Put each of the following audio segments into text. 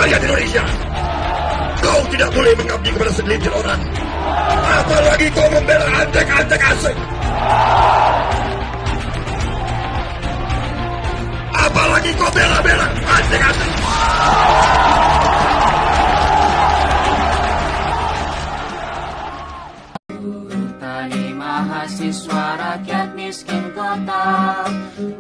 rakyat Indonesia. Kau tidak boleh mengabdi kepada segelintir orang. Apalagi kau membela antek-antek asing. Apalagi kau bela-bela antek-antek. Tani mahasiswa rakyat miskin kota,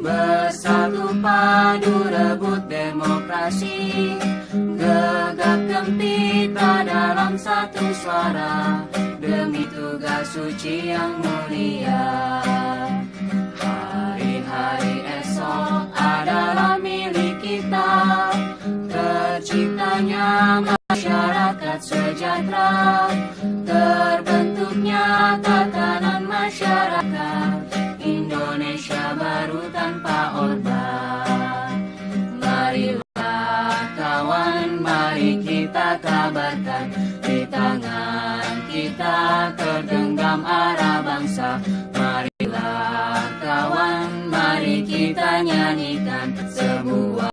bersatu padu rebut demokrasi, gegap gempita dalam satu suara, demi tugas suci yang mulia. Hari-hari esok adalah milik kita, terciptanya masyarakat sejahtera, terbentuknya tatanan masyarakat Indonesia baru tanpa Orde. Marilah kawan, mari kita kabarkan, di tangan kita tergenggam arah bangsa. Marilah kawan, mari kita nyanyikan sebuah